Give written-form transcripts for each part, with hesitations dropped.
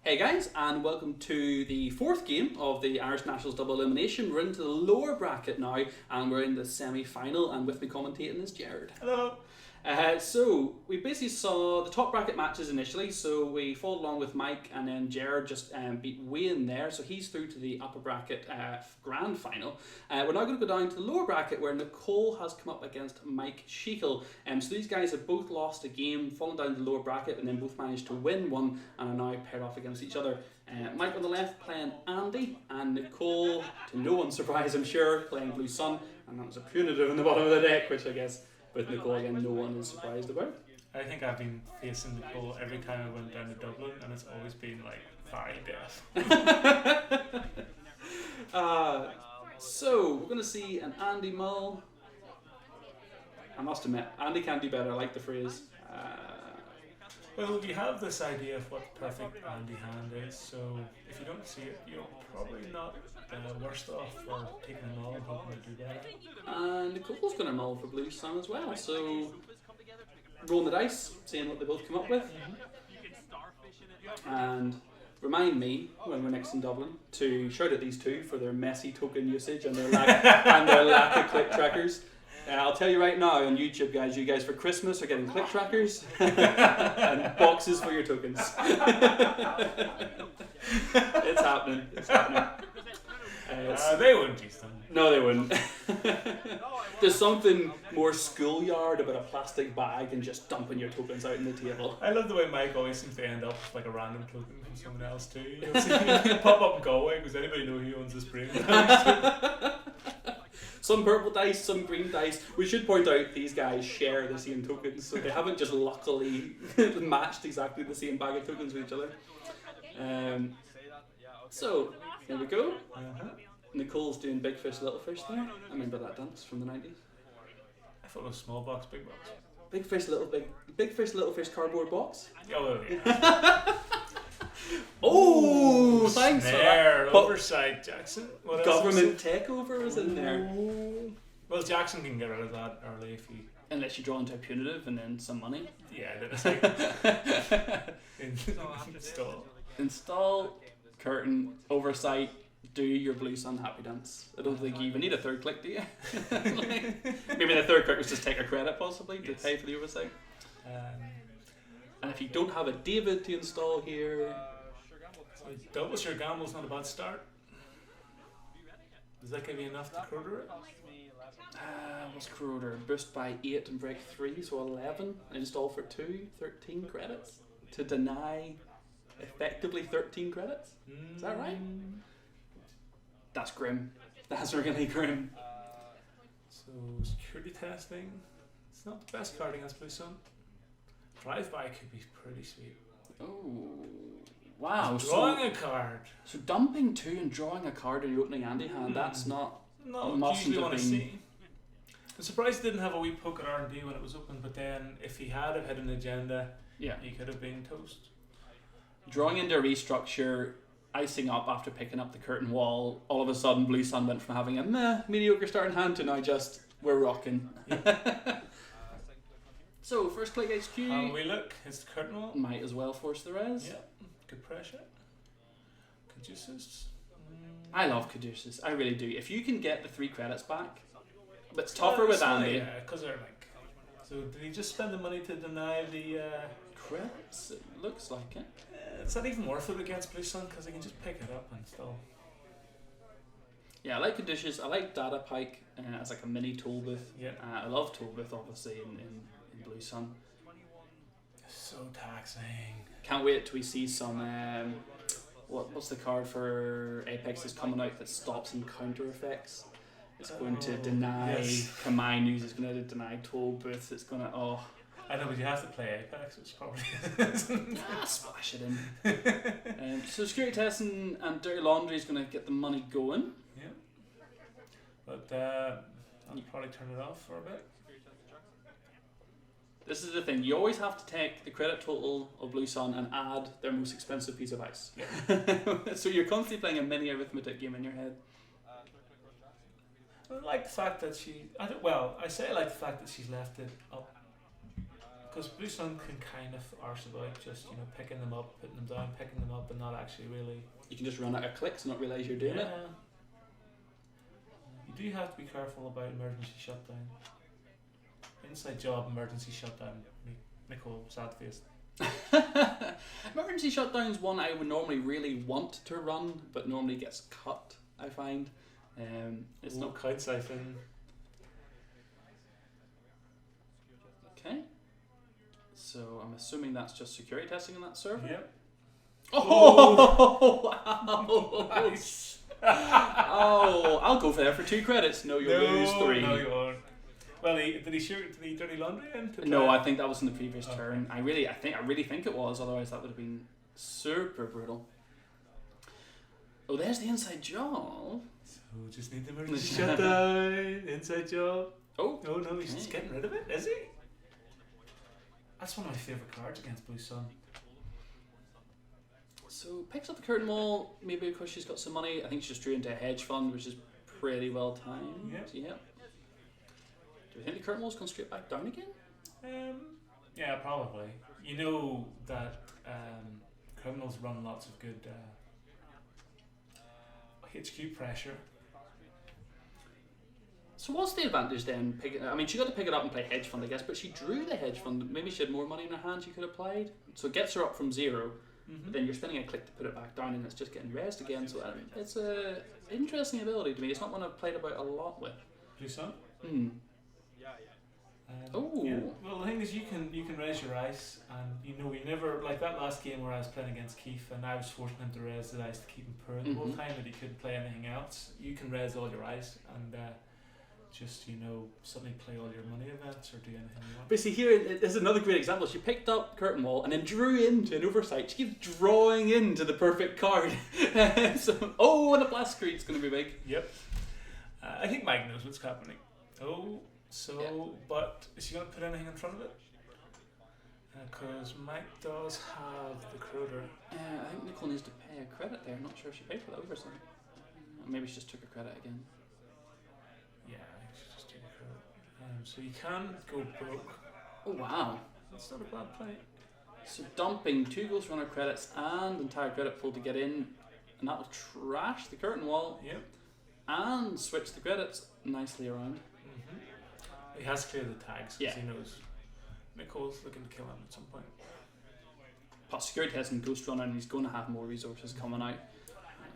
Hey guys, and welcome to the fourth game of the Irish Nationals Double-elimination. We're into the lower bracket now, and we're in the semi-final, and with me commentating is Jared. Hello. So we basically saw the top bracket matches initially, so we followed along with Mike, and then Jared just beat Wayne there, so he's through to the upper bracket grand final. We're now going to go down to the lower bracket where Nicole has come up against Mike Sheikle. So these guys have both lost a game, fallen down to the lower bracket, and then both managed to win one, and are now paired off against each other. Mike on the left playing Andy, and Nicole, to no one's surprise I'm sure, playing Blue Sun, and that was a punitive in the bottom of the deck, which I guess with Nicole again no one is surprised about. I think I've been facing Nicole every time I went down to Dublin, and it's always been like very deaf. So we're going to see an Andy Mull. I must admit, Andy can do better. I like the phrase. Well, you have this idea of what perfect Andy hand is, so if you don't see it, you're probably not worst off for taking a mull and hoping to do better. And Nicole's going to mull for Blue Sun as well, so rolling the dice, seeing what they both come up with. And remind me, when we're next in Dublin, to shout at these two for their messy token usage and their lack of click trackers. I'll tell you right now on YouTube, guys, you guys for Christmas are getting click trackers and boxes for your tokens. It's happening. It's happening. They wouldn't use them. No, they wouldn't. There's something more schoolyard about a plastic bag and just dumping your tokens out on the table. I love the way Mike always seems to end up with like a random token from someone else too. You'll see him pop up and go away because anybody know who owns this brain. Some purple dice, some green dice. We should point out these guys share the same tokens, so they haven't just luckily matched exactly the same bag of tokens with each other. So, here we go. Nicole's doing Big Fish, Little Fish there. I remember that dance from the 90s. I thought it was small box, big box. Big Fish, Little Fish cardboard box. Oh, yeah. Oh, thanks for that. Oversight, Jackson. What Government takeover is in there. Well, Jackson can get rid of that early if he... Unless you draw into a punitive and then some money. Yeah, then it's like... Install, curtain, oversight, do your Blue Sun happy dance. I don't think you even need a third click, do you? Maybe the third click was just take a credit possibly to pay for the oversight. And if you don't have a David to install here... So doubles your gamble's not a bad start. Does that give you enough to corroder it? What's corroder? Boost by 8 and break 3, so 11. Install for 2, 13 credits. To deny effectively 13 credits? Is that right? That's grim. That's really grim. So security testing. It's not the best card against Blue Sun. Drive-by could be pretty sweet. Oh, wow. Drawing a card. So dumping 2 and drawing a card in your opening Andy hand, that's not... No, usually want to see. I'm surprised he didn't have a wee poke at R&D when it was open, but then if he had a hidden agenda, he could have been toast. Drawing into a restructure, icing up after picking up the curtain wall, all of a sudden Blue Sun went from having a mediocre starting hand to now just, we're rocking. So, first click HQ. We look, it's the curtain wall. Might as well force the res. Yeah, good pressure. Caduceus. I love Caduceus, I really do. If you can get the 3 credits back, but it's tougher with Andy. Yeah, because they're like... So did he just spend the money to deny the... Credits? It looks like it. It's not even worth it against Blue Sun because he can just pick it up and still... Yeah, I like Caduceus, I like Data Pike as like a mini tool booth. Yeah. I love tool booth obviously in Blue Sun. So taxing. Can't wait till we see some what's the card for Apex is coming out that stops encounter effects. It's going to deny command use, it's going to deny toll booths, it's going to I know, but you have to play Apex, which probably splash it in. So security testing and dirty laundry is going to get the money going. Yeah. But I'll probably turn it off for a bit. This is the thing, you always have to take the credit total of Blue Sun and add their most expensive piece of ice. Yeah. So you're constantly playing a mini arithmetic game in your head. I like the fact that I like the fact that she's left it up Because Blue Sun can kind of arse about just, you know, picking them up, putting them down, picking them up, and not actually really. You can just run out of clicks and not realise you're doing it. You do have to be careful about emergency shutdown. Inside job, emergency shutdown. Nicole, sad face. Emergency shutdown's one I would normally really want to run, but normally gets cut, I find. It's not kite siphon. Okay. So I'm assuming that's just security testing on that server? Yep. Oh! Wow. Nice. Oh, I'll go for that for 2 credits. No, you'll lose 3. No, you won't. Well, did he dirty laundry in? No, I think that was in the previous turn. I really think it was. Otherwise, that would have been super brutal. Oh, there's the inside job. So just need the emergency shutdown. Inside job. Oh no, he's just getting rid of it, is he? That's one of my favourite cards against Blue Sun. So picks up the curtain wall, maybe because she's got some money. I think she just drew into a hedge fund, which is pretty well timed. Yep. Do you think the curtain wall's gone straight back down again? Yeah, probably. You know that criminals run lots of good HQ pressure. So what's the advantage then? I mean, she got to pick it up and play hedge fund, I guess, but she drew the hedge fund. Maybe she had more money in her hand she could have played. So it gets her up from 0. But then you're spending a click to put it back down, and it's just getting raised again. So it's a interesting ability to me. It's not one I've played about a lot with. Blue Sun? Yeah. Well, the thing is, you can raise your ice, and you know, we never, like that last game where I was playing against Keith, and I was forcing him to raise the ice to keep him poor the whole time that he couldn't play anything else. You can raise all your ice and just, you know, suddenly play all your money events or do anything you want. But see, here is another great example. She picked up curtain wall and then drew into an oversight. She keeps drawing into the perfect card. And the blast screen's going to be big. Yep. I think Mike knows what's happening. But is she going to put anything in front of it? Because Mike does have the Crowder. I think Nicole needs to pay a credit there. I'm not sure if she paid for that oversight. Maybe she just took a credit again. Yeah, I think she just took a credit. So you can go broke. Oh wow. That's not a bad play. So dumping 2 Ghost Runner credits and entire credit pool to get in, and that will trash the curtain wall. Yep. And switch the credits nicely around. He has cleared the tags because he knows Nicole's looking to kill him at some point. Plus security testing Ghost Runner, and he's going to have more resources coming out.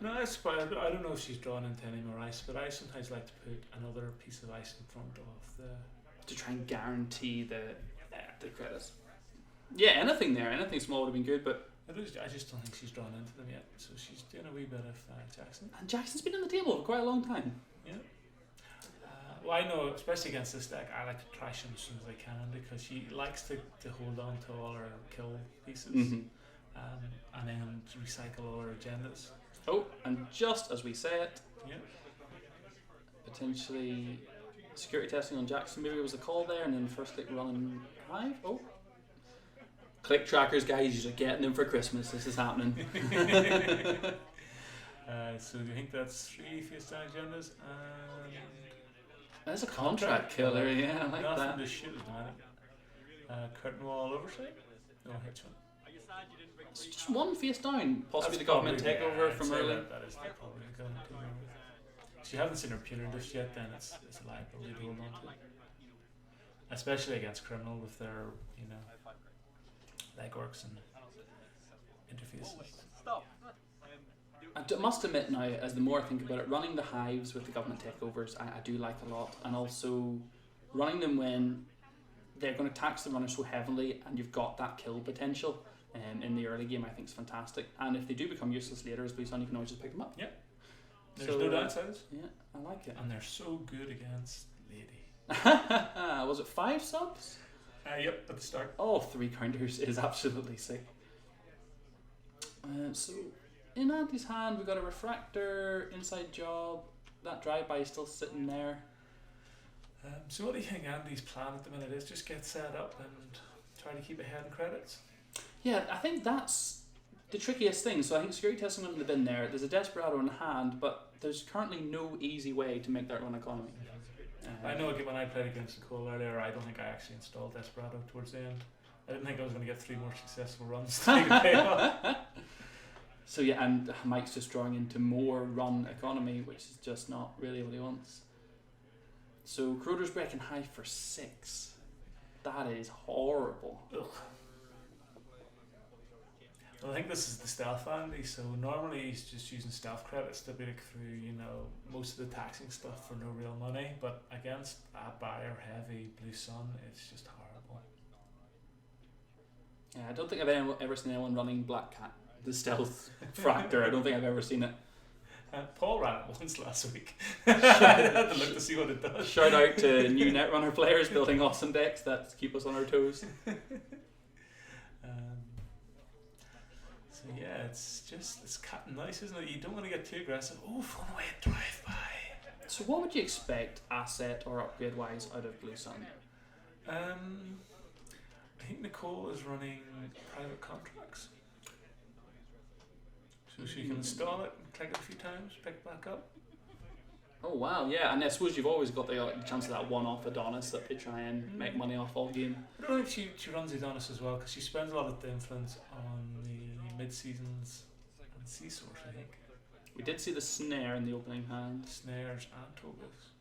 No, I don't know if she's drawn into any more ice, but I sometimes like to put another piece of ice in front of the... To try and guarantee the credits. Yeah, anything small would have been good, but... I just don't think she's drawn into them yet, so she's doing a wee bit of Jackson. And Jackson's been on the table for quite a long time. Yeah. Well, I know, especially against this deck, I like to trash him as soon as I can because she likes to hold on to all her kill pieces and then recycle all her agendas. Oh, and just as we say it, yeah, potentially security testing on Jackson maybe was a call there, and then first click running hive. Oh, click trackers, guys, you're getting them for Christmas. This is happening. So do you think that's 3 face down agendas? That's a contract killer, yeah, I like nothing that. To shoot at the minute. Curtain wall oversight? No, hitch one. So just 1 face down, possibly That's the government probably, takeover from early. That is probably the government takeover. If you haven't seen her punitive list yet, then it's a liability to hold on to. Especially against criminal with their, you know, legworks and interfaces. I must admit now, as the more I think about it, running the hives with the government takeovers I do like a lot, and also running them when they're going to tax the runner so heavily and you've got that kill potential in the early game, I think is fantastic. And if they do become useless later as Blue Sun, you can always just pick them up. Yep. There's no downsides. Yeah, I like it. And they're so good against Lady. Was it 5 subs? Yep, at the start. Oh, 3 counters is absolutely sick. So in Andy's hand, we've got a refractor, inside job. That drive-by is still sitting there. So what do you think Andy's plan at the minute is? Just get set up and try to keep ahead in credits? Yeah, I think that's the trickiest thing. So I think security testing went in the bin there. There's a Desperado in hand, but there's currently no easy way to make that run economy. I know when I played against Nicole earlier, I don't think I actually installed Desperado towards the end. I didn't think I was going to get 3 more successful runs to make it pay off. So yeah, and Mike's just drawing into more run economy, which is just not really what he wants. So Crowder's breaking high for 6. That is horrible. Ugh. Well, I think this is the stealth Andy, so normally he's just using stealth credits to break through, you know, most of the taxing stuff for no real money, but against a buyer heavy Blue Sun, it's just horrible. Yeah, I don't think I've ever seen anyone running Black Cat, the stealth fractor. I don't think I've ever seen it. Paul ran it once last week. I had to look to see what it does. Shout out to new Netrunner players building awesome decks that keep us on our toes. So yeah, it's cat and mouse, isn't it? You don't want to get too aggressive. Oh, fun away at drive by. So what would you expect asset or upgrade wise out of Blue Sun? I think Nicole is running private contracts. So she can install it, click it a few times, pick it back up. Oh wow, yeah, and I suppose you've always got the chance of that one-off Adonis that they try and make money off all game. I don't think she runs Adonis as well, because she spends a lot of the influence on the mid-seasons and Seasource, I think. We did see the snare in the opening hand. Snares and Togas.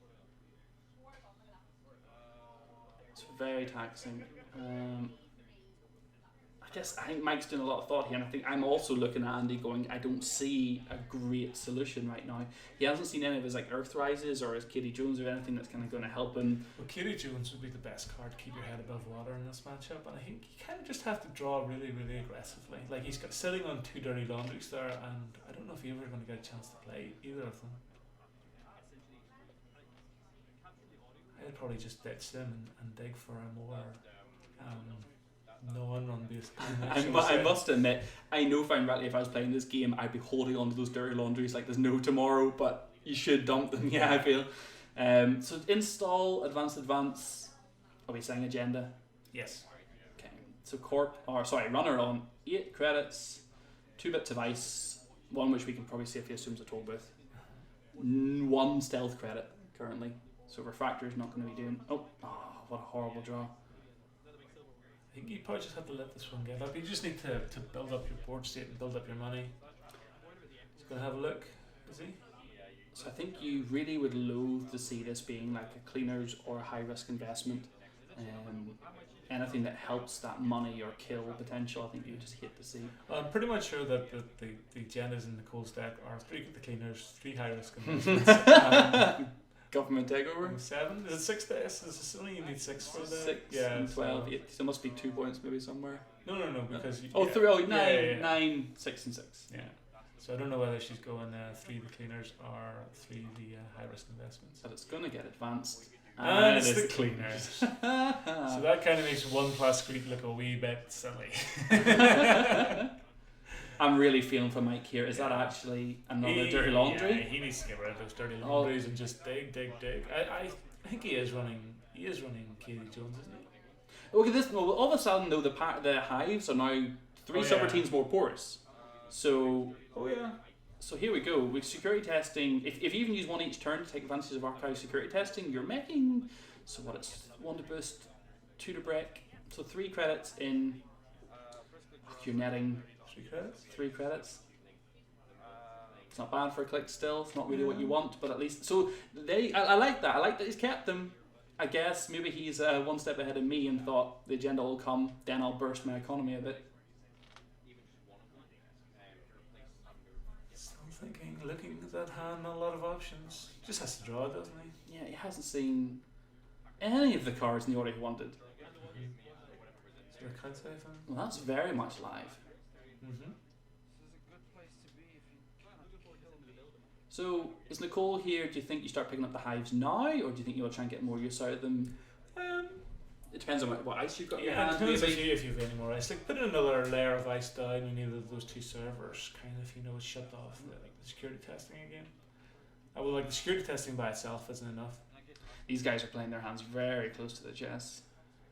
It's very taxing. I think Mike's doing a lot of thought here, and I think I'm also looking at Andy going, I don't see a great solution right now. He hasn't seen any of his like Earth Rises or his Katie Jones or anything that's kind of going to help him. Well, Katie Jones would be the best card to keep your head above water in this matchup, and I think you kind of just have to draw really, really aggressively. Like he's got sitting on 2 dirty laundries there, and I don't know if you're ever going to get a chance to play either of them. I'd probably just ditch them and dig for a more non-run based. I must admit, I know fine rightly if I was playing this game, I'd be holding on to those dirty laundries like there's no tomorrow, but you should dump them, yeah, I feel. So install, advance. Are we saying agenda? Yes. Okay. So runner on 8 credits, 2-bit device, one which we can probably safely assume is a toll booth. 1 stealth credit currently. So Refractor is not going to be doing. Oh, what a horrible draw. I think you probably just have to let this one get up. You just need to build up your board state and build up your money. He's going to have a look, is he? So I think you really would loathe to see this being like a cleaners or a high risk investment. Anything that helps that money or kill potential, I think you would just hate to see. Well, I'm pretty much sure that the agendas in Nicole's deck are 3 the cleaners, 3 high risk investments. Government takeover? 7? Is it 6 days? Is it only you need 6 for the 6 and 12, 8. So there must be 2 points maybe somewhere. No, because you, 9, 6 and 6. Yeah. So I don't know whether she's going 3 the cleaners or 3 the high risk investments. But it's gonna get advanced. And it's the cleaners. So that kind of makes 1 plus Greek look a wee bit silly. I'm really feeling for Mike here. Is that actually another dirty laundry? Yeah, he needs to get rid of those dirty laundries and just dig. I think he is running Katie Jones, isn't he? Okay, all of a sudden though the hives are now 3 subroutines more porous. So So here we go. With security testing, if you even use 1 each turn to take advantage of archive security testing, you're making it's 1 to boost, 2 to break, so 3 credits in. You're netting 3 credits. It's not bad for a click still. It's not really what you want, but at least so I like that. I like that he's kept them. I guess maybe he's 1 step ahead of me and thought the agenda will come, then I'll burst my economy a bit. Still thinking, looking at that hand, not a lot of options. Just has to draw, doesn't he? Yeah, he hasn't seen any of the cards in the order he wanted. Is there a count save him? Well, that's very much live. Mm-hmm. So, is Nicole here? Do you think you start picking up the hives now, or do you think you'll try and get more use out of them? It depends on what ice you've got in your hand. Depends if you have any more ice. Like put another layer of ice down in either of those 2 servers, kind of, shut off the security testing again. Well, like the security testing by itself isn't enough. These guys are playing their hands very close to the chest,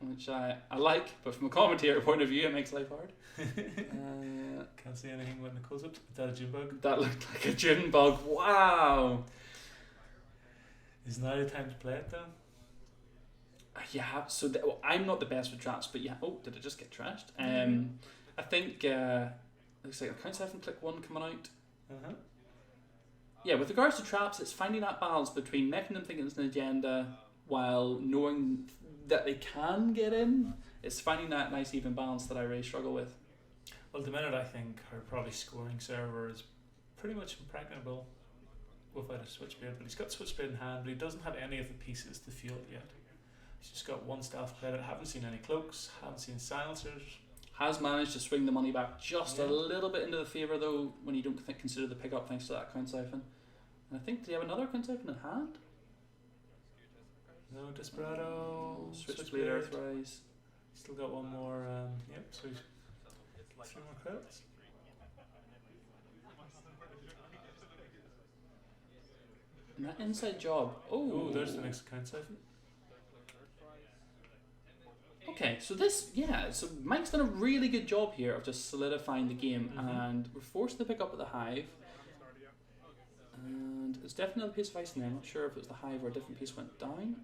which I like, but from a commentator point of view, it makes life hard. Can't see anything when Nicole's up. Is that a June bug? That looked like a June bug. Wow. Is now the time to play it though? Yeah, so well, I'm not the best with traps, but yeah. Oh, did it just get trashed? I think looks like account 7 click 1 coming out. Yeah, with regards to traps, it's finding that balance between making them think it's an agenda while knowing that they can get in. It's finding that nice even balance that I really struggle with. Well, the minute I think her probably scoring server is pretty much impregnable without a switchblade, but he's got switchblade in hand, but he doesn't have any of the pieces to fuel it yet. He's just got one stealth credit, haven't seen any cloaks, haven't seen silencers. Has managed to swing the money back just a little bit into the favour though, when you don't consider the pickup thanks to that account siphon. And I think, do you have another account siphon in hand? No, Desperado, Switchblade, Earthrise. Still got one more, yep, so he's 3 more credits. And that inside job. Oh, there's the next account siphon. Okay, so so Mike's done a really good job here of just solidifying the game, and we're forced to pick up at the Hive. And it's definitely another piece of ice in there. I'm not sure if it was the Hive or a different piece went down.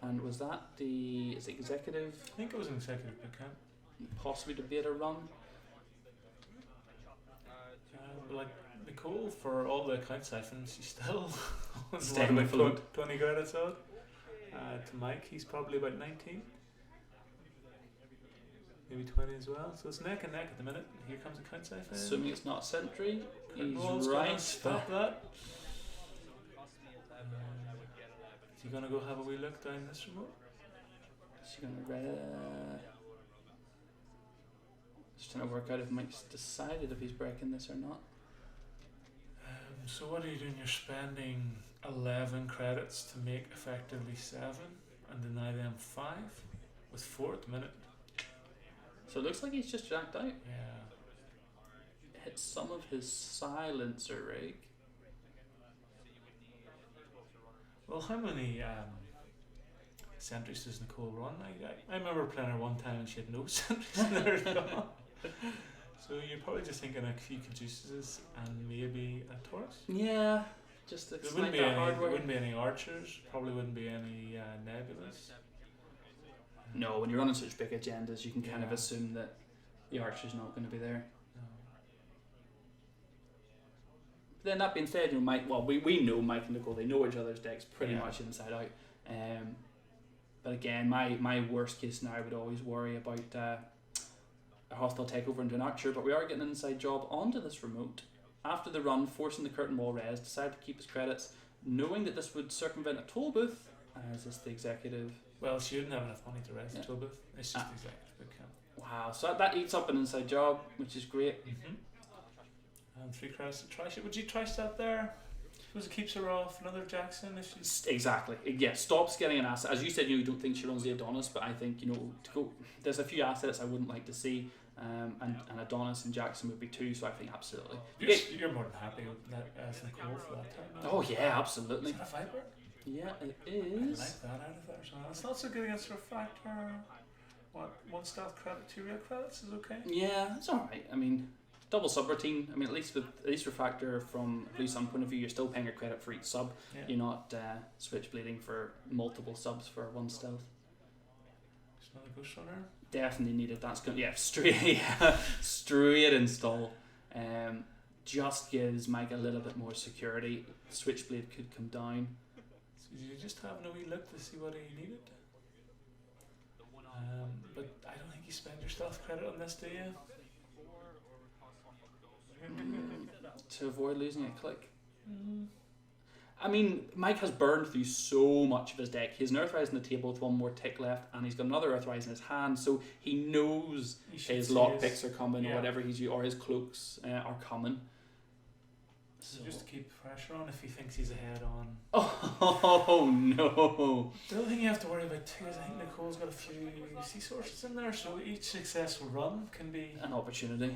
And was that the executive? I think it was an executive account. Possibly the beta run. Like Nicole, for all the account siphons, she's still staying afloat. 20 credits out. To Mike, he's probably about 19. Maybe 20 as well. So it's neck and neck at the minute. Here comes a account siphon. Assuming it's not a sentry. He's right. Stop that. Is he going to go have a wee look down this remote? Is he going to just trying to work out if Mike's decided if he's breaking this or not. So what are you doing? You're spending 11 credits to make effectively 7 and deny them 5 with 4 at the minute. So it looks like he's just jacked out. Yeah. Hit some of his silencer rig. Well, how many sentries does Nicole run? I remember playing her one time and she had no sentries in her gun. So you're probably just thinking a few Caduceus and maybe a Taurus? Yeah, just to there wouldn't be any archers, probably wouldn't be any nebulas. No, when you're running such big agendas, you can kind of assume that the archer's not going to be there. No. But then that being said, Mike. Well, we know Mike and Nicole. They know each other's decks pretty much inside out. But again, my worst case scenario would always worry about a hostile takeover into an archer. But we are getting an inside job onto this remote. After the run, forcing the curtain wall res, decided to keep his credits, knowing that this would circumvent a toll booth. Is this the executive? Well, she wouldn't have enough money to res the toll booth. It's just the executive account. Wow, so that eats up an inside job, which is great. And 3 credits to trash it. Would you trash that there? Suppose it keeps her off another Jackson if she's... Exactly. Yeah, stops getting an asset. As you said, you don't think she runs the Adonis, but I think, there's a few assets I wouldn't like to see. And Adonis and Jackson would be 2, so I think absolutely. You're more than happy with that as Nicole for that time. Oh yeah, absolutely. Is that a Viper? Yeah, it I is. like that out of there. So it's not so good against Refractor. What, 1 stealth credit, 2 real credits is okay? Yeah, it's alright. I mean, double subroutine. I mean, at least Refractor from a Blue Sun point of view, you're still paying a credit for each sub. Yeah. You're not switchblading for multiple subs for 1 stealth. There's another Ghost Runner. Definitely needed. That's good. Yeah, straight install. Just gives Mike a little bit more security. Switchblade could come down. So you just having a wee look to see what he needed. But I don't think you spend your stealth credit on this, do you? To avoid losing a click. I mean, Mike has burned through so much of his deck. He has an Earthrise on the table with 1 more tick left, and he's got another Earthrise in his hand, so he knows his lockpicks are coming, or whatever or his cloaks are coming. So just to keep pressure on if he thinks he's ahead on. Oh no! The other thing you have to worry about too is I think Nicole's got a few sea sources in there, so each successful run can be an opportunity.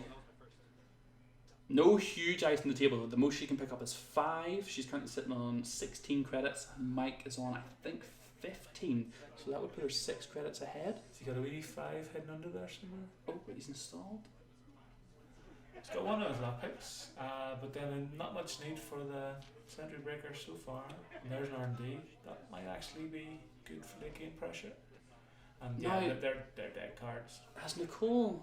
No huge ice on the table. The most she can pick up is 5. She's currently sitting on 16 credits. Mike is on, I think, 15. So that would put her 6 credits ahead. Has he got a wee 5 heading under there somewhere? Oh, but he's installed. He's got one of his lockpicks, but then not much need for the sentry breaker so far. And there's an R&D. That might actually be good for late game pressure. And Now- yeah, they're dead cards. Has Nicole...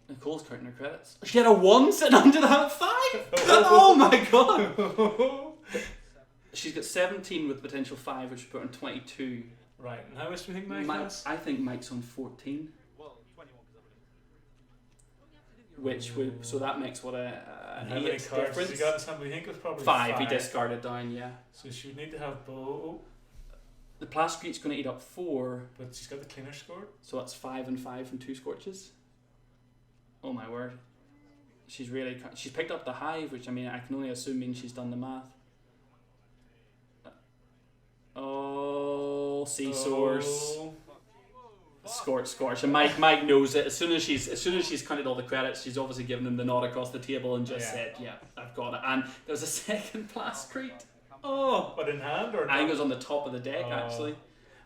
Nicole's counting her credits. She had a 1 sitting under that 5! Oh my god! She's got 17 with potential 5, which would put her on 22. Right, and how much do you think Mike has? I think Mike's on 14. Which would... So that makes what And an how many 8 cards difference. has he got in some? We think it was probably 5 he discarded down, yeah. So she would need to have Bo, The Plasticrete's going to eat up 4, but she's got the cleaner score. so that's 5 and 5 from 2 scorches. Oh my word. She's picked up the Hive, which I mean I can only assume means she's done the math. Oh, sea source. Oh. Scorch. And Mike knows it. As soon as she's counted all the credits, she's obviously given him the nod across the table and just said, "Yeah, I've got it." And there's a second Plasticrete. Oh, But in hand or I think it not? was on the top of the deck actually.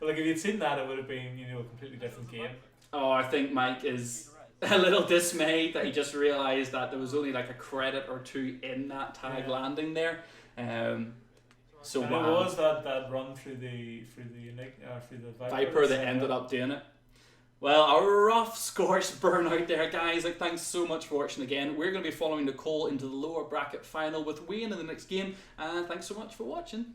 Well, like if you'd seen that, it would have been a completely different game. Oh, I think Mike is a little dismayed that he just realised that there was only like a credit or 2 in that tag landing there. So And wow. it was that run through the Viper that ended up doing it. Well, a rough scorched burn out there, guys. Like, thanks so much for watching again. We're going to be following Nicole into the lower bracket final with Wayne in the next game. And thanks so much for watching.